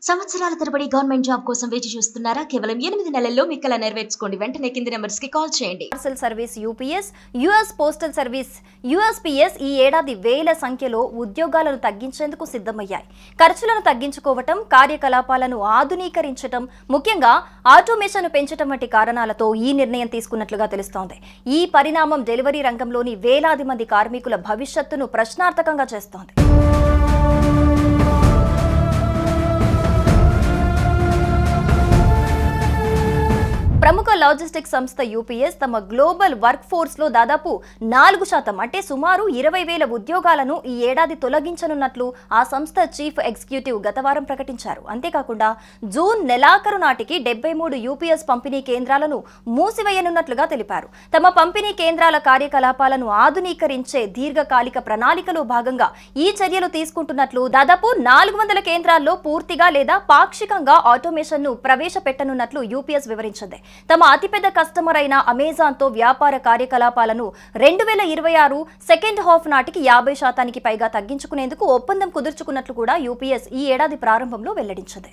సంవత్సరాల తరబడి government job కోసం వేచి చూస్తున్నారా? కేవలం 8 నెలల్లో మీ కల నెరవేర్చుకోండి. వెంటనే కింది నెంబర్స్ కి కాల్ చేయండి. Parcel service UPS, US postal service USPS ఈ ఏడాది వేల సంఖ్యలో ఉద్యోగాలను తగ్గించేందుకు సిద్ధమయ్యాయి. ఖర్చులను తగ్గించుకోవటం, కార్యకలాపాలను ఆధునీకరించటం, ముఖ్యంగా ఆటోమేషన్ పెంచటం వంటి కారణాలతో ఈ నిర్ణయం తీసుకున్నట్లుగా తెలుస్తోంది. ఈ పరిణామం డెలివరీ రంగంలోని వేలాది మంది కార్మికుల భవిష్యత్తును ప్రశ్నార్థకంగా చేస్తోంది. ప్రముఖ లాజిస్టిక్స్ సంస్థ యూపీఎస్ తమ గ్లోబల్ వర్క్ ఫోర్స్ లో దాదాపు 4% అంటే సుమారు 20,000 ఉద్యోగాలను ఈ ఏడాది తొలగించనున్నట్లు ఆ సంస్థ చీఫ్ ఎగ్జిక్యూటివ్ గతవారం ప్రకటించారు. అంతేకాకుండా జూన్ నెలాఖరు నాటికి 73 యూపీఎస్ పంపిణీ కేంద్రాలను మూసివేయనున్నట్లుగా తెలిపారు. తమ పంపిణీ కేంద్రాల కార్యకలాపాలను ఆధునీకరించే దీర్ఘకాలిక ప్రణాళికలో భాగంగా ఈ చర్యలు తీసుకుంటున్నట్లు దాదాపు 400 కేంద్రాల్లో పూర్తిగా లేదా పాక్షికంగా ఆటోమేషన్ ను ప్రవేశపెట్టనున్నట్లు యూపీఎస్ వివరించింది. తమ అతిపెద్ద కస్టమర్ అయిన అమెజాన్ తో వ్యాపార కార్యకలాపాలను 2026 సెకండ్ హాఫ్ నాటికి 50% పైగా తగ్గించుకునేందుకు ఒప్పందం కుదుర్చుకున్నట్లు కూడా యూపీఎస్ ఈ ఏడాది ప్రారంభంలో వెల్లడించింది.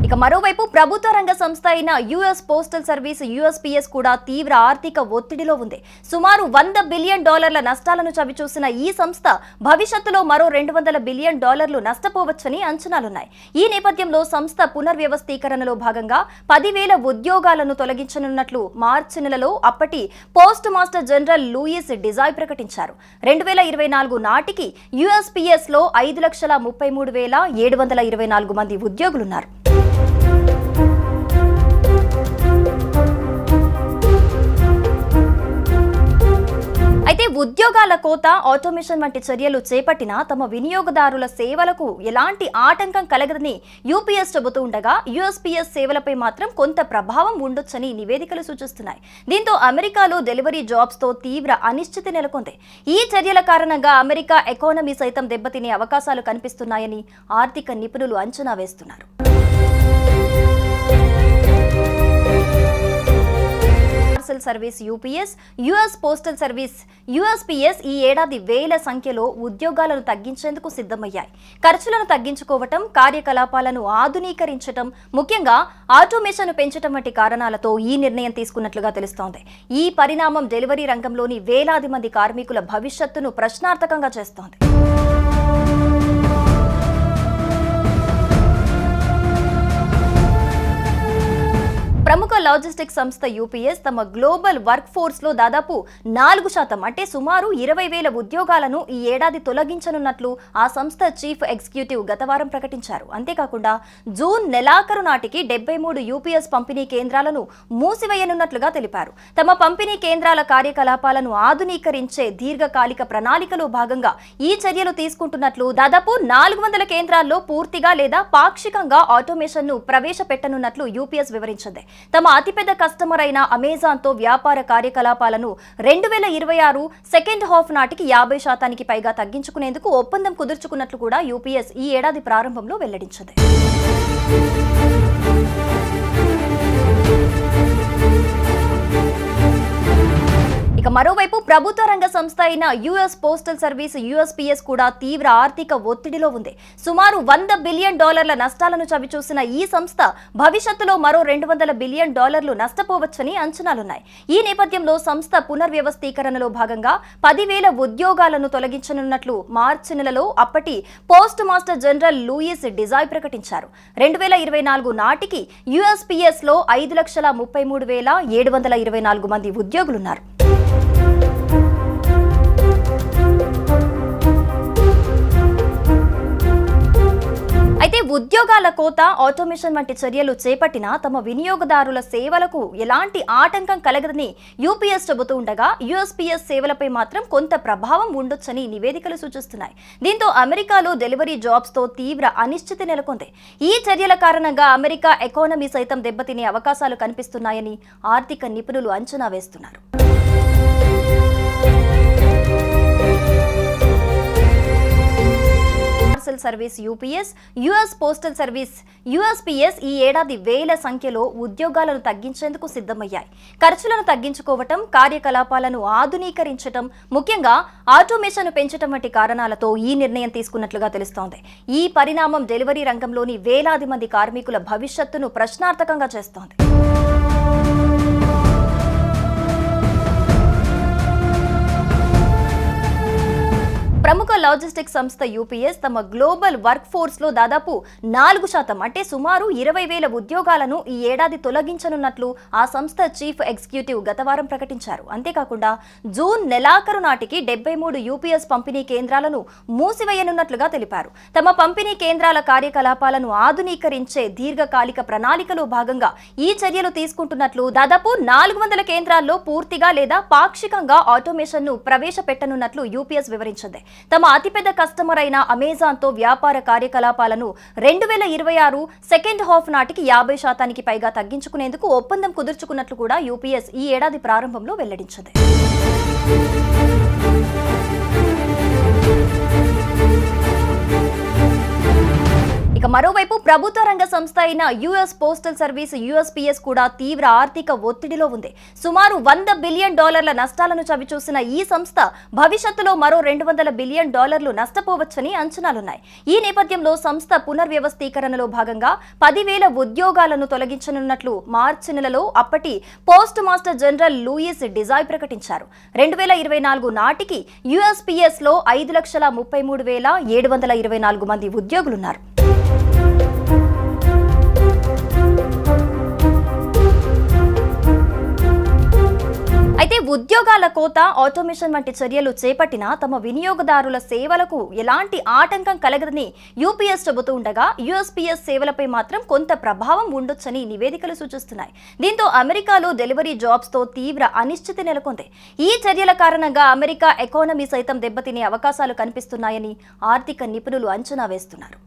ఇక మరోవైపు ప్రభుత్వ రంగ సంస్థ అయిన యుఎస్ పోస్టల్ సర్వీస్ యుఎస్పీఎస్ కూడా తీవ్ర ఆర్థిక ఒత్తిడిలో ఉంది. సుమారు $100 బిలియన్ నష్టాలను చవిచూసిన ఈ సంస్థ భవిష్యత్తులో మరో $200 బిలియన్ నష్టపోవచ్చని అంచనాలున్నాయి. ఈ నేపథ్యంలో సంస్థ పునర్వ్యవస్థీకరణలో భాగంగా 10,000 ఉద్యోగాలను తొలగించనున్నట్లు మార్చి నెలలో అప్పటి పోస్ట్ మాస్టర్ జనరల్ లూయిస్ డిజాయ్ ప్రకటించారు. 2024 నాటికి యుఎస్పీఎస్ లో 5,33,724 మంది ఉద్యోగులున్నారు. అయితే ఉద్యోగాల కోత, ఆటోమేషన్ వంటి చర్యలు చేపట్టినా తమ వినియోగదారుల సేవలకు ఎలాంటి ఆటంకం కలగదని యూపీఎస్ చెబుతూ ఉండగా యుఎస్పీఎస్ సేవలపై మాత్రం కొంత ప్రభావం ఉండొచ్చని నివేదికలు సూచిస్తున్నాయి. దీంతో అమెరికాలో డెలివరీ జాబ్స్ తో తీవ్ర అనిశ్చితి నెలకొంది. ఈ చర్యల కారణంగా అమెరికా ఎకానమీ సైతం దెబ్బతినే అవకాశాలు కనిపిస్తున్నాయని ఆర్థిక నిపుణులు అంచనా వేస్తున్నారు. Parcel service UPS, US postal service USPS ఈ ఏడాది వేల సంఖ్యలో ఉద్యోగాలను తగ్గించేందుకు సిద్ధమయ్యాయి. ఖర్చులను తగ్గించుకోవటం, కార్యకలాపాలను ఆధునీకరించటం, ముఖ్యంగా ఆటోమేషన్ పెంచటం వంటి కారణాలతో ఈ నిర్ణయం తీసుకున్నట్లుగా తెలుస్తోంది. ఈ పరిణామం డెలివరీ రంగంలోని వేలాది మంది కార్మికుల భవిష్యత్తును ప్రశ్నార్థకంగా చేస్తోంది. ప్రముఖ లాజిస్టిక్స్ సంస్థ యూపీఎస్ తమ గ్లోబల్ వర్క్ ఫోర్స్ లో దాదాపు 4% అంటే సుమారు 20,000 ఉద్యోగాలను ఈ ఏడాది తొలగించనున్నట్లు ఆ సంస్థ చీఫ్ ఎగ్జిక్యూటివ్ గతవారం ప్రకటించారు. అంతేకాకుండా జూన్ నెలాఖరు నాటికి 73 యూపీఎస్ పంపిణీ కేంద్రాలను మూసివేయనున్నట్లుగా తెలిపారు. తమ పంపిణీ కేంద్రాల కార్యకలాపాలను ఆధునీకరించే దీర్ఘకాలిక ప్రణాళికలో భాగంగా ఈ చర్యలు తీసుకుంటున్నట్లు దాదాపు 400 కేంద్రాల్లో పూర్తిగా లేదా పాక్షికంగా ఆటోమేషన్ ను ప్రవేశపెట్టనున్నట్లు యూపీఎస్ వివరించింది. తమ అతిపెద్ద కస్టమర్ అయిన అమెజాన్ తో వ్యాపార కార్యకలాపాలను 2026 సెకండ్ హాఫ్ నాటికి 50% పైగా తగ్గించుకునేందుకు ఒప్పందం కుదుర్చుకున్నట్లు కూడా యూపీఎస్ ఈ ఏడాది ప్రారంభంలో వెల్లడించింది. ఇక మరోవైపు ప్రభుత్వ రంగ సంస్థ అయిన యుఎస్ పోస్టల్ సర్వీస్ యుఎస్పీఎస్ కూడా తీవ్ర ఆర్థిక ఒత్తిడిలో ఉంది. సుమారు $100 బిలియన్ నష్టాలను చవిచూసిన ఈ సంస్థ భవిష్యత్తులో మరో $200 బిలియన్ నష్టపోవచ్చని అంచనాలున్నాయి. ఈ నేపథ్యంలో సంస్థ పునర్వ్యవస్థీకరణలో భాగంగా 10,000 ఉద్యోగాలను తొలగించనున్నట్లు మార్చి నెలలో అప్పటి పోస్ట్ మాస్టర్ జనరల్ లూయిస్ డిజాయ్ ప్రకటించారు. 2024 నాటికి యుఎస్పీఎస్ లో 5,33,724 మంది ఉద్యోగులున్నారు. అయితే ఉద్యోగాల కోత, ఆటోమేషన్ వంటి చర్యలు చేపట్టినా తమ వినియోగదారుల సేవలకు ఎలాంటి ఆటంకం కలగదని యూపీఎస్ చెబుతూ ఉండగా యుఎస్పీఎస్ సేవలపై మాత్రం కొంత ప్రభావం ఉండొచ్చని నివేదికలు సూచిస్తున్నాయి. దీంతో అమెరికాలో డెలివరీ జాబ్స్ తో తీవ్ర అనిశ్చితి నెలకొంది. ఈ చర్యల కారణంగా అమెరికా ఎకానమీ సైతం దెబ్బతినే అవకాశాలు కనిపిస్తున్నాయని ఆర్థిక నిపుణులు అంచనా వేస్తున్నారు. Parcel service UPS, US postal service USPS ఈ ఏడాది వేల సంఖ్యలో ఉద్యోగాలను తగ్గించేందుకు సిద్ధమయ్యాయి. ఖర్చులను తగ్గించుకోవటం, కార్యకలాపాలను ఆధునీకరించడం, ముఖ్యంగా ఆటోమేషన్ పెంచడం వంటి కారణాలతో ఈ నిర్ణయం తీసుకున్నట్లుగా తెలుస్తోంది. ఈ పరిణామం డెలివరీ రంగంలోని వేలాది మంది కార్మికుల భవిష్యత్తును ప్రశ్నార్థకంగా చేస్తోంది. ప్రముఖ లాజిస్టిక్ సంస్థ యూపీఎస్ తమ గ్లోబల్ వర్క్ ఫోర్స్ లో దాదాపు 4% అంటే సుమారు 20,000 ఉద్యోగాలను ఈ ఏడాది తొలగించనున్నట్లు ఆ సంస్థ చీఫ్ ఎగ్జిక్యూటివ్ గతవారం ప్రకటించారు. అంతేకాకుండా జూన్ నెలాఖరు నాటికి 73 యూపీఎస్ పంపిణీ కేంద్రాలను మూసివేయనున్నట్లుగా తెలిపారు. తమ పంపిణీ కేంద్రాల కార్యకలాపాలను ఆధునీకరించే దీర్ఘకాలిక ప్రణాళికలో భాగంగా ఈ చర్యలు తీసుకుంటున్నట్లు దాదాపు 400 కేంద్రాల్లో పూర్తిగా లేదా పాక్షికంగా ఆటోమేషన్ ను ప్రవేశపెట్టనున్నట్లు యూపీఎస్ వివరించింది. తమ అతిపెద్ద కస్టమర్ అయిన అమెజాన్ తో వ్యాపార కార్యకలాపాలను 2026 సెకండ్ హాఫ్ నాటికి 50% పైగా తగ్గించుకునేందుకు ఒప్పందం కుదుర్చుకున్నట్లు కూడా యూపీఎస్ ఈ ఏడాది ప్రారంభంలో వెల్లడించింది. ఇక మరోవైపు ప్రభుత్వ రంగ సంస్థ అయిన యుఎస్ పోస్టల్ సర్వీస్ యుఎస్పీఎస్ కూడా తీవ్ర ఆర్థిక ఒత్తిడిలో ఉంది. సుమారు $100 బిలియన్ నష్టాలను చవిచూసిన ఈ సంస్థ భవిష్యత్తులో మరో $200 బిలియన్ నష్టపోవచ్చని అంచనాలున్నాయి. ఈ నేపథ్యంలో సంస్థ పునర్వ్యవస్థీకరణలో భాగంగా 10,000 ఉద్యోగాలను తొలగించనున్నట్లు మార్చి నెలలో అప్పటి పోస్ట్ మాస్టర్ జనరల్ లూయిస్ డిజాయ్ ప్రకటించారు. 2024 నాటికి యుఎస్పీఎస్ లో 5,33,724 మంది ఉద్యోగులున్నారు. అయితే ఉద్యోగాల కోత, ఆటోమేషన్ వంటి చర్యలు చేపట్టినా తమ వినియోగదారుల సేవలకు ఎలాంటి ఆటంకం కలగదని యూపీఎస్ చెబుతూ ఉండగా యుఎస్పీఎస్ సేవలపై మాత్రం కొంత ప్రభావం ఉండొచ్చని నివేదికలు సూచిస్తున్నాయి. దీంతో అమెరికాలో డెలివరీ జాబ్స్ తో తీవ్ర అనిశ్చితి నెలకొంది. ఈ చర్యల కారణంగా అమెరికా ఎకానమీ సైతం దెబ్బతినే అవకాశాలు కనిపిస్తున్నాయని ఆర్థిక నిపుణులు అంచనా వేస్తున్నారు.